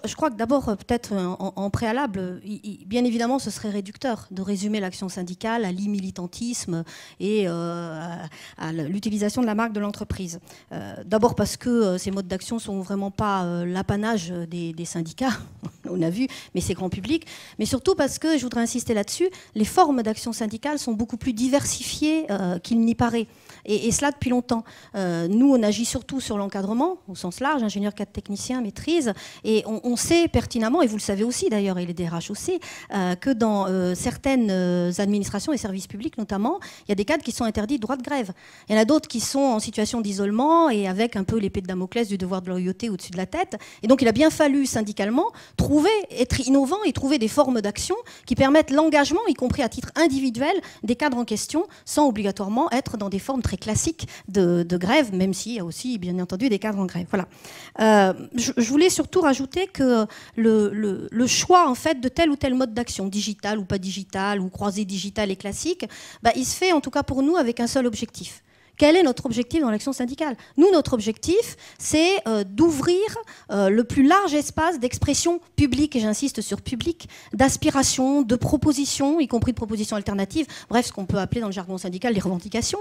je crois que d'abord, peut-être en préalable, bien évidemment, ce serait réducteur de résumer l'action syndicale à l'imilitantisme et à l'utilisation de la marque de l'entreprise. D'abord parce que ces modes d'action ne sont vraiment pas l'apanage des syndicats, on a vu, mais c'est grand public. Mais surtout parce que, je voudrais insister là-dessus, les formes d'action syndicale sont beaucoup plus diversifiées qu'il n'y paraît. Et cela depuis longtemps. Nous, on agit surtout sur l'encadrement, au sens large, ingénieur, cadre, technicien, maîtrise. Et on sait pertinemment, et vous le savez aussi d'ailleurs, et les DRH aussi, que dans certaines administrations et services publics notamment, il y a des cadres qui sont interdits de droit de grève. Il y en a d'autres qui sont en situation d'isolement et avec un peu l'épée de Damoclès du devoir de loyauté au-dessus de la tête. Et donc il a bien fallu syndicalement être innovant et trouver des formes d'action qui permettent l'engagement, y compris à titre individuel, des cadres en question, sans obligatoirement être dans des formes très classiques de grève, même s'il y a aussi, bien entendu, des cadres en grève. Voilà. Je voulais surtout rajouter que le choix, en fait, de tel ou tel mode d'action, digital ou pas digital, ou croisé digital et classique, il se fait, en tout cas pour nous, avec un seul objectif. Quel est notre objectif dans l'action syndicale? Nous, notre objectif, c'est d'ouvrir le plus large espace d'expression publique, et j'insiste sur public, d'aspiration, de propositions, y compris de propositions alternatives, bref, ce qu'on peut appeler dans le jargon syndical les revendications,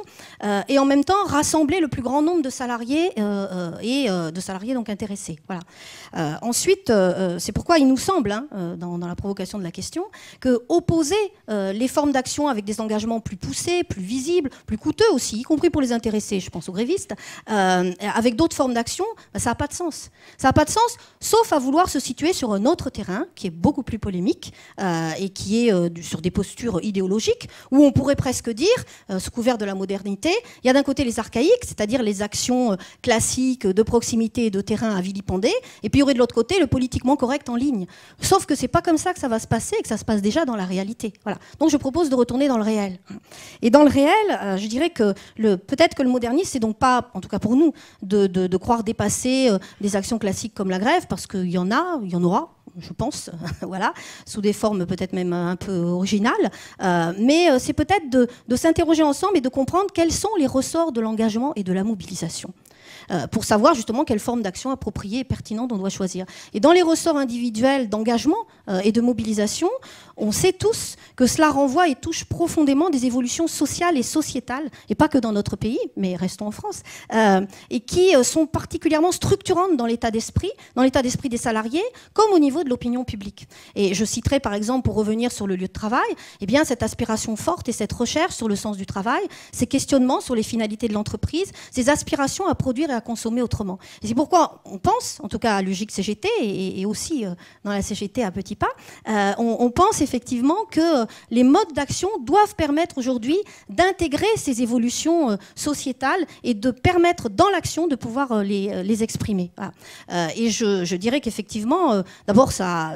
et en même temps rassembler le plus grand nombre de salariés et de salariés donc intéressés. Voilà. Ensuite, c'est pourquoi il nous semble, dans la provocation de la question, que opposer les formes d'action avec des engagements plus poussés, plus visibles, plus coûteux aussi, y compris pour les intéressés, je pense aux grévistes, avec d'autres formes d'action, ça n'a pas de sens. Ça n'a pas de sens, sauf à vouloir se situer sur un autre terrain qui est beaucoup plus polémique et qui est sur des postures idéologiques, où on pourrait presque dire, sous couvert de la modernité, il y a d'un côté les archaïques, c'est-à-dire les actions classiques de proximité et de terrain à vilipender, et puis il y aurait de l'autre côté le politiquement correct en ligne. Sauf que c'est pas comme ça que ça va se passer et que ça se passe déjà dans la réalité. Voilà. Donc je propose de retourner dans le réel. Et dans le réel, je dirais que peut-être que le modernisme, c'est donc pas, en tout cas pour nous, de croire dépasser des actions classiques comme la grève, parce qu'il y en aura, je pense, voilà, sous des formes peut-être même un peu originales, mais c'est peut-être de s'interroger ensemble et de comprendre quels sont les ressorts de l'engagement et de la mobilisation. Pour savoir justement quelle forme d'action appropriée et pertinente on doit choisir. Et dans les ressorts individuels d'engagement et de mobilisation, on sait tous que cela renvoie et touche profondément des évolutions sociales et sociétales, et pas que dans notre pays, mais restons en France, et qui sont particulièrement structurantes dans l'état d'esprit des salariés, comme au niveau de l'opinion publique. Et je citerai par exemple, pour revenir sur le lieu de travail, eh bien, cette aspiration forte et cette recherche sur le sens du travail, ces questionnements sur les finalités de l'entreprise, ces aspirations à produire et à consommer autrement. Et c'est pourquoi on pense, en tout cas à l'UGIC CGT et aussi dans la CGT à petits pas, on pense effectivement que les modes d'action doivent permettre aujourd'hui d'intégrer ces évolutions sociétales et de permettre dans l'action de pouvoir les exprimer. Voilà. Et je dirais qu'effectivement, d'abord,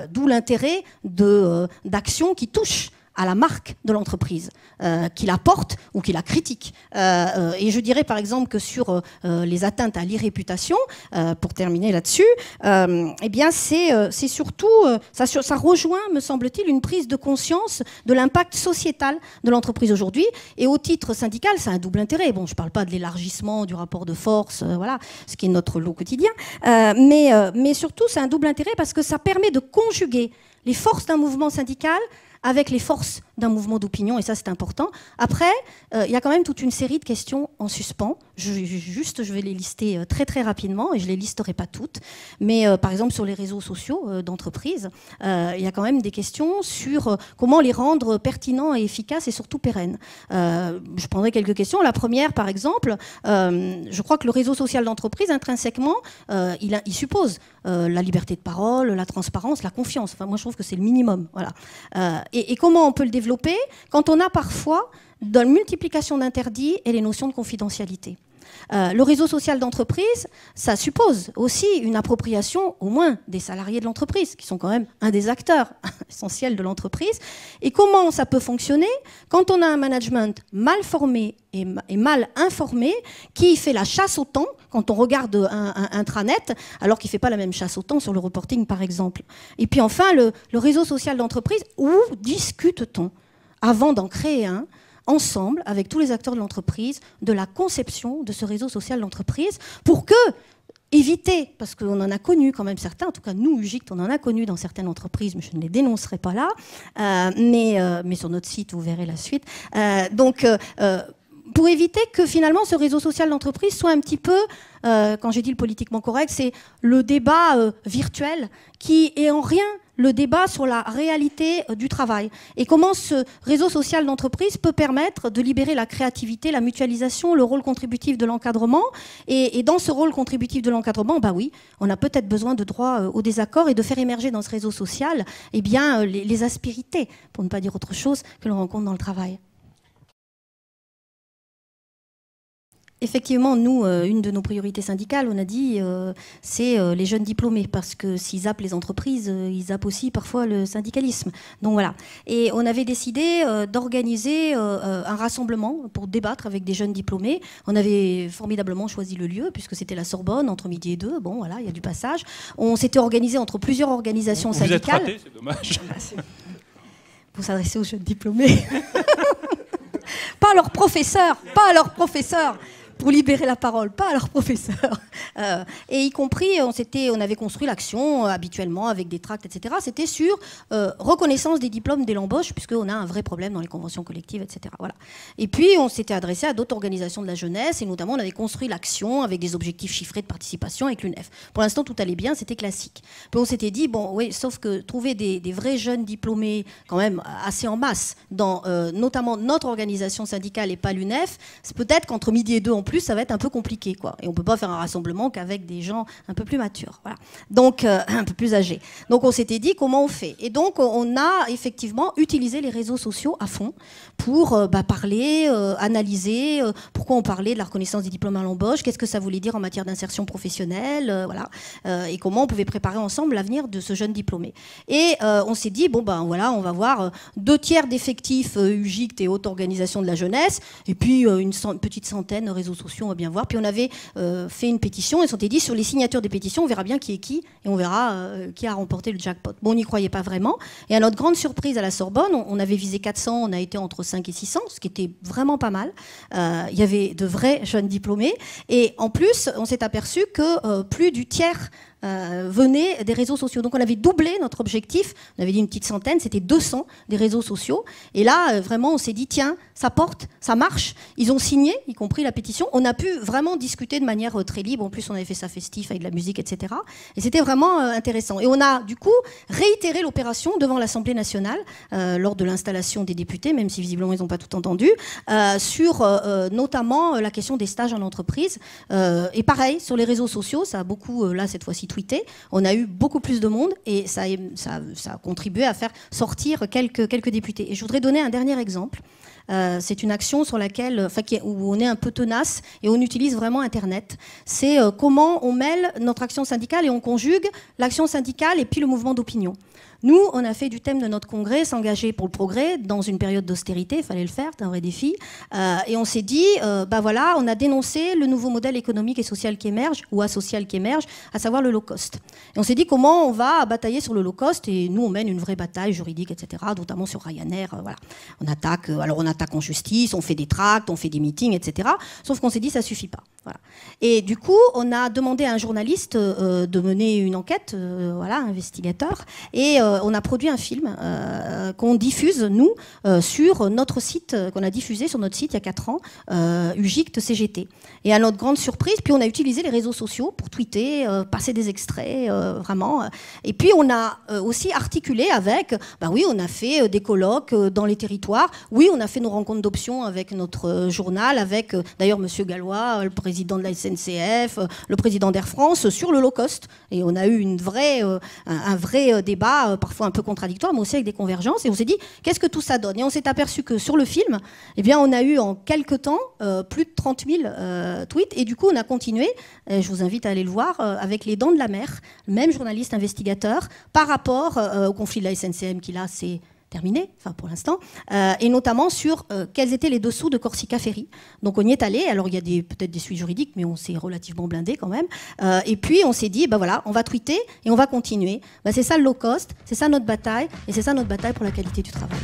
d'où l'intérêt d'actions qui touchent à la marque de l'entreprise, qui la porte ou qui la critique. Et je dirais par exemple que sur les atteintes à l'irréputation, pour terminer là-dessus, eh bien c'est surtout, ça rejoint, me semble-t-il, une prise de conscience de l'impact sociétal de l'entreprise aujourd'hui. Et au titre syndical, c'est un double intérêt. Bon, je ne parle pas de l'élargissement du rapport de force, voilà, ce qui est notre lot quotidien, mais surtout c'est un double intérêt parce que ça permet de conjuguer les forces d'un mouvement syndical avec les forces d'un mouvement d'opinion, et ça c'est important. Après, il y a quand même toute une série de questions en suspens. Je vais les lister très très rapidement, et je ne les listerai pas toutes. Mais par exemple sur les réseaux sociaux d'entreprise, il y a quand même des questions sur comment les rendre pertinents et efficaces et surtout pérennes. Je prendrai quelques questions. La première, par exemple, je crois que le réseau social d'entreprise, intrinsèquement, il suppose la liberté de parole, la transparence, la confiance. Enfin, moi je trouve que c'est le minimum. Voilà. Et comment on peut le développer quand on a parfois dans la multiplication d'interdits et les notions de confidentialité. Le réseau social d'entreprise, ça suppose aussi une appropriation au moins des salariés de l'entreprise, qui sont quand même un des acteurs essentiels de l'entreprise. Et comment ça peut fonctionner quand on a un management mal formé et mal informé, qui fait la chasse au temps, quand on regarde un intranet, alors qu'il ne fait pas la même chasse au temps sur le reporting, par exemple. Et puis enfin, le réseau social d'entreprise, où discute-t-on, avant d'en créer un, ensemble, avec tous les acteurs de l'entreprise, de la conception de ce réseau social d'entreprise, pour que éviter, parce qu'on en a connu quand même certains, en tout cas nous, UGICT, on en a connu dans certaines entreprises, mais je ne les dénoncerai pas là, mais sur notre site, vous verrez la suite. Pour éviter que finalement ce réseau social d'entreprise soit un petit peu, quand j'ai dit le politiquement correct, c'est le débat virtuel qui est en rien le débat sur la réalité du travail et comment ce réseau social d'entreprise peut permettre de libérer la créativité, la mutualisation, le rôle contributif de l'encadrement. Et dans ce rôle contributif de l'encadrement, bah oui, on a peut-être besoin de droit au désaccord et de faire émerger dans ce réseau social eh bien, les aspérités, pour ne pas dire autre chose, que l'on rencontre dans le travail. Effectivement, nous, une de nos priorités syndicales, on a dit, c'est les jeunes diplômés, parce que s'ils zappent les entreprises, ils zappent aussi parfois le syndicalisme. Donc voilà. Et on avait décidé d'organiser un rassemblement pour débattre avec des jeunes diplômés. On avait formidablement choisi le lieu, puisque c'était la Sorbonne, entre midi et 2. Bon, voilà, il y a du passage. On s'était organisé entre plusieurs organisations syndicales. Vous êtes raté, c'est dommage. Pour s'adresser aux jeunes diplômés. Pas à leurs professeurs, pas à leurs professeurs. Pour libérer la parole, pas à leurs professeurs. Et y compris, on avait construit l'action habituellement avec des tracts, etc. C'était sur reconnaissance des diplômes dès l'embauche, puisqu'on a un vrai problème dans les conventions collectives, etc. Voilà. Et puis, on s'était adressé à d'autres organisations de la jeunesse, et notamment, on avait construit l'action avec des objectifs chiffrés de participation avec l'UNEF. Pour l'instant, tout allait bien, c'était classique. Puis on s'était dit, bon, oui, sauf que trouver des vrais jeunes diplômés, quand même assez en masse, dans notamment notre organisation syndicale et pas l'UNEF, c'est peut-être qu'entre midi et 2 en plus, ça va être un peu compliqué, quoi. Et on ne peut pas faire un rassemblement qu'avec des gens un peu plus matures, voilà. Donc un peu plus âgés. Donc on s'était dit comment on fait. Et donc on a effectivement utilisé les réseaux sociaux à fond pour parler, analyser pourquoi on parlait de la reconnaissance des diplômes à l'embauche, qu'est-ce que ça voulait dire en matière d'insertion professionnelle, voilà, et comment on pouvait préparer ensemble l'avenir de ce jeune diplômé. Et on s'est dit, bon ben voilà, on va voir 2/3 d'effectifs UGICT et autres organisations de la jeunesse, et puis une petite centaine de réseaux sociaux, on va bien voir. Puis on avait fait une pétition et on s'était dit, sur les signatures des pétitions, on verra bien qui est qui et on verra qui a remporté le jackpot. Bon, on n'y croyait pas vraiment. Et à notre grande surprise à la Sorbonne, on avait visé 400, on a été entre 5 et 600, ce qui était vraiment pas mal. Il y avait de vrais jeunes diplômés. Et en plus, on s'est aperçu que plus du tiers venaient des réseaux sociaux. Donc on avait doublé notre objectif, on avait dit une petite centaine, c'était 200 des réseaux sociaux. Et là, vraiment, on s'est dit, tiens, ça porte, ça marche. Ils ont signé, y compris la pétition. On a pu vraiment discuter de manière très libre. En plus, on avait fait ça festif avec de la musique, etc. Et c'était vraiment intéressant. Et on a, du coup, réitéré l'opération devant l'Assemblée nationale, lors de l'installation des députés, même si visiblement, ils n'ont pas tout entendu, sur notamment la question des stages en entreprise. Et pareil, sur les réseaux sociaux, ça a beaucoup, là, cette fois-ci, tweeté. On a eu beaucoup plus de monde et ça a contribué à faire sortir quelques députés. Et je voudrais donner un dernier exemple. C'est une action sur laquelle, où on est un peu tenace et on utilise vraiment Internet. C'est comment on mêle notre action syndicale et on conjugue l'action syndicale et puis le mouvement d'opinion. Nous, on a fait du thème de notre congrès s'engager pour le progrès dans une période d'austérité, il fallait le faire, c'est un vrai défi. Et on s'est dit, voilà, on a dénoncé le nouveau modèle économique et social qui émerge, ou asocial qui émerge, à savoir le low cost. Et on s'est dit comment on va batailler sur le low cost, et nous, on mène une vraie bataille juridique, etc., notamment sur Ryanair. Voilà. On attaque en justice, on fait des tracts, on fait des meetings, etc. Sauf qu'on s'est dit, ça suffit pas. Voilà. Et du coup, on a demandé à un journaliste de mener une enquête, investigateur, et on a produit un film qu'on diffuse, nous, sur notre site, qu'on a diffusé sur notre site il y a 4 ans, UGICT CGT. Et à notre grande surprise, puis on a utilisé les réseaux sociaux pour tweeter, passer des extraits, vraiment. Et puis on a aussi articulé avec, oui, on a fait des colloques dans les territoires, oui, on a fait nos rencontres d'options avec notre journal, avec d'ailleurs Monsieur Gallois, le président de la SNCF, le président d'Air France, sur le low cost. Et on a eu un vrai débat, parfois un peu contradictoire, mais aussi avec des convergences. Et on s'est dit, qu'est-ce que tout ça donne? Et on s'est aperçu que sur le film, eh bien, on a eu en quelques temps plus de 30 000 tweets. Et du coup, on a continué, je vous invite à aller le voir, avec Les Dents de la Mer, le même journaliste investigateur, par rapport au conflit de la SNCM qui, là, s'est terminé, enfin pour l'instant, et notamment sur quels étaient les dessous de Corsica Ferry. Donc on y est allé, alors il y a peut-être des suites juridiques, mais on s'est relativement blindé quand même. Et puis on s'est dit, voilà, on va tweeter et on va continuer. C'est ça le low cost, c'est ça notre bataille, et c'est ça notre bataille pour la qualité du travail.